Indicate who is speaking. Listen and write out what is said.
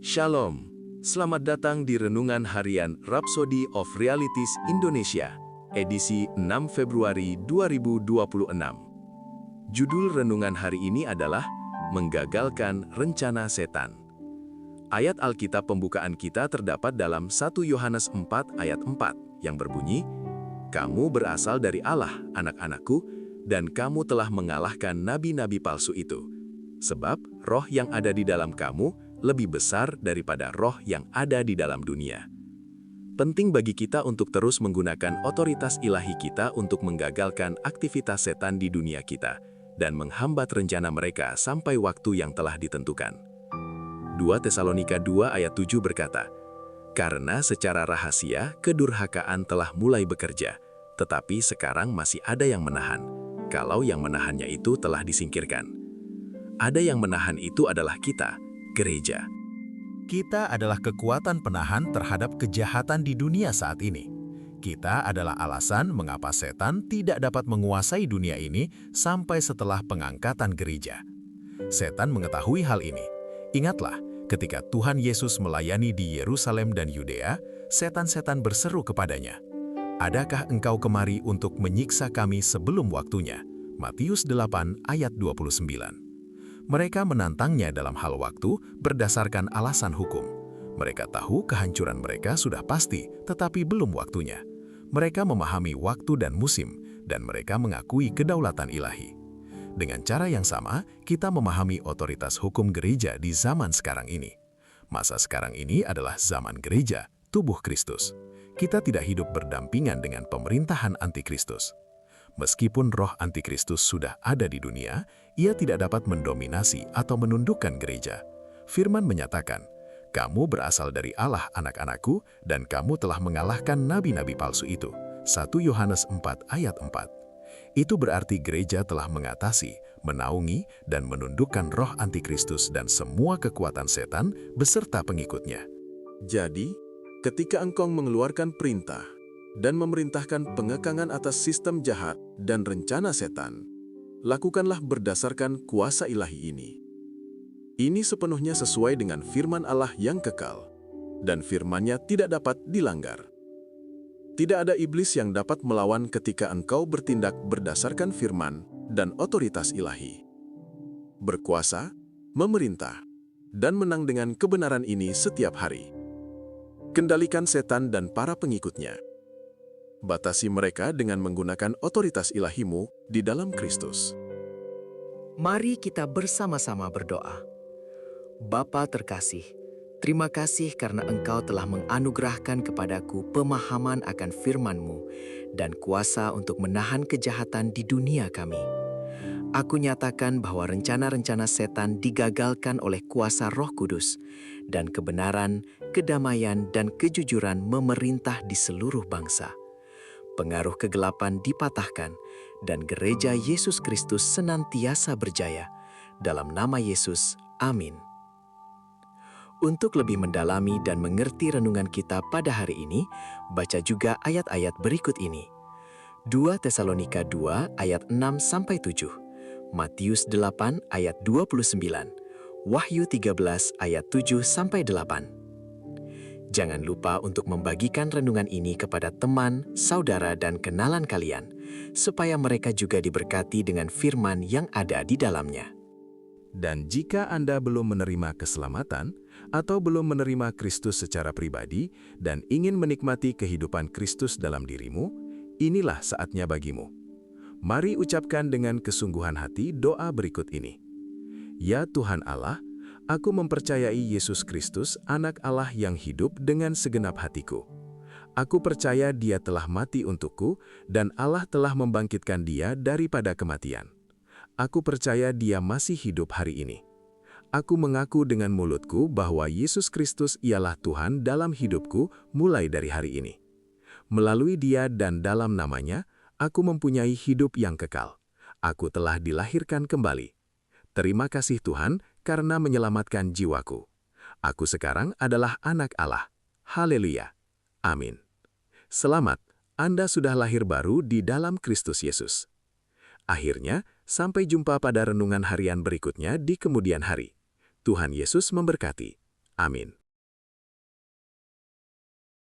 Speaker 1: Shalom, selamat datang di Renungan Harian Rhapsody of Realities Indonesia, edisi 6 Februari 2026. Judul renungan hari ini adalah Menggagalkan Rencana Setan. Ayat Alkitab pembukaan kita terdapat dalam 1 Yohanes 4 ayat 4 yang berbunyi, "Kamu berasal dari Allah, anak-anakku, dan kamu telah mengalahkan nabi-nabi palsu itu. Sebab roh yang ada di dalam kamu lebih besar daripada roh yang ada di dalam dunia." Penting bagi kita untuk terus menggunakan otoritas ilahi kita untuk menggagalkan aktivitas setan di dunia kita dan menghambat rencana mereka sampai waktu yang telah ditentukan. 2 Tesalonika 2 ayat 7 berkata, "Karena secara rahasia kedurhakaan telah mulai bekerja, tetapi sekarang masih ada yang menahan, kalau yang menahannya itu telah disingkirkan." Ada yang menahan itu adalah kita, gereja.
Speaker 2: Kita adalah kekuatan penahan terhadap kejahatan di dunia saat ini. Kita adalah alasan mengapa setan tidak dapat menguasai dunia ini sampai setelah pengangkatan gereja. Setan mengetahui hal ini. Ingatlah, ketika Tuhan Yesus melayani di Yerusalem dan Yudea, setan-setan berseru kepadanya, "Adakah engkau kemari untuk menyiksa kami sebelum waktunya?" Matius 8 ayat 29. Mereka menantangnya dalam hal waktu berdasarkan alasan hukum. Mereka tahu kehancuran mereka sudah pasti, tetapi belum waktunya. Mereka memahami waktu dan musim, dan mereka mengakui kedaulatan ilahi. Dengan cara yang sama, kita memahami otoritas hukum gereja di zaman sekarang ini. Masa sekarang ini adalah zaman gereja, tubuh Kristus. Kita tidak hidup berdampingan dengan pemerintahan antikristus. Meskipun roh antikristus sudah ada di dunia, ia tidak dapat mendominasi atau menundukkan gereja. Firman menyatakan, "Kamu berasal dari Allah, anak-anakku, dan kamu telah mengalahkan nabi-nabi palsu itu." 1 Yohanes 4 ayat 4. Itu berarti gereja telah mengatasi, menaungi, dan menundukkan roh antikristus dan semua kekuatan setan beserta pengikutnya.
Speaker 1: Jadi, ketika engkau mengeluarkan perintah dan memerintahkan pengekangan atas sistem jahat dan rencana setan, lakukanlah berdasarkan kuasa ilahi ini. Ini sepenuhnya sesuai dengan firman Allah yang kekal, dan firman-Nya tidak dapat dilanggar. Tidak ada iblis yang dapat melawan ketika engkau bertindak berdasarkan firman dan otoritas ilahi. Berkuasa, memerintah, dan menang dengan kebenaran ini setiap hari. Kendalikan setan dan para pengikutnya. Batasi mereka dengan menggunakan otoritas ilahimu di dalam Kristus.
Speaker 3: Mari kita bersama-sama berdoa. Bapa terkasih, terima kasih karena Engkau telah menganugerahkan kepadaku pemahaman akan firman-Mu dan kuasa untuk menahan kejahatan di dunia kami. Aku nyatakan bahwa rencana-rencana setan digagalkan oleh kuasa Roh Kudus, dan kebenaran, kedamaian, dan kejujuran memerintah di seluruh bangsa. Pengaruh kegelapan dipatahkan, dan gereja Yesus Kristus senantiasa berjaya. Dalam nama Yesus, amin. Untuk lebih mendalami dan mengerti renungan kita pada hari ini, baca juga ayat-ayat berikut ini. 2 Tesalonika 2 ayat 6-7, Matius 8 ayat 29, Wahyu 13 ayat 7-8. Jangan lupa untuk membagikan renungan ini kepada teman, saudara, dan kenalan kalian, supaya mereka juga diberkati dengan firman yang ada di dalamnya.
Speaker 1: Dan jika Anda belum menerima keselamatan atau belum menerima Kristus secara pribadi dan ingin menikmati kehidupan Kristus dalam dirimu, inilah saatnya bagimu. Mari ucapkan dengan kesungguhan hati doa berikut ini. Ya Tuhan Allah, aku mempercayai Yesus Kristus, Anak Allah yang hidup dengan segenap hatiku. Aku percaya Dia telah mati untukku dan Allah telah membangkitkan Dia daripada kematian. Aku percaya Dia masih hidup hari ini. Aku mengaku dengan mulutku bahwa Yesus Kristus ialah Tuhan dalam hidupku mulai dari hari ini. Melalui Dia dan dalam nama-Nya, aku mempunyai hidup yang kekal. Aku telah dilahirkan kembali. Terima kasih Tuhan karena menyelamatkan jiwaku. Aku sekarang adalah anak Allah. Haleluya. Amin. Selamat, Anda sudah lahir baru di dalam Kristus Yesus. Akhirnya, sampai jumpa pada renungan harian berikutnya di kemudian hari. Tuhan Yesus memberkati.
Speaker 2: Amin.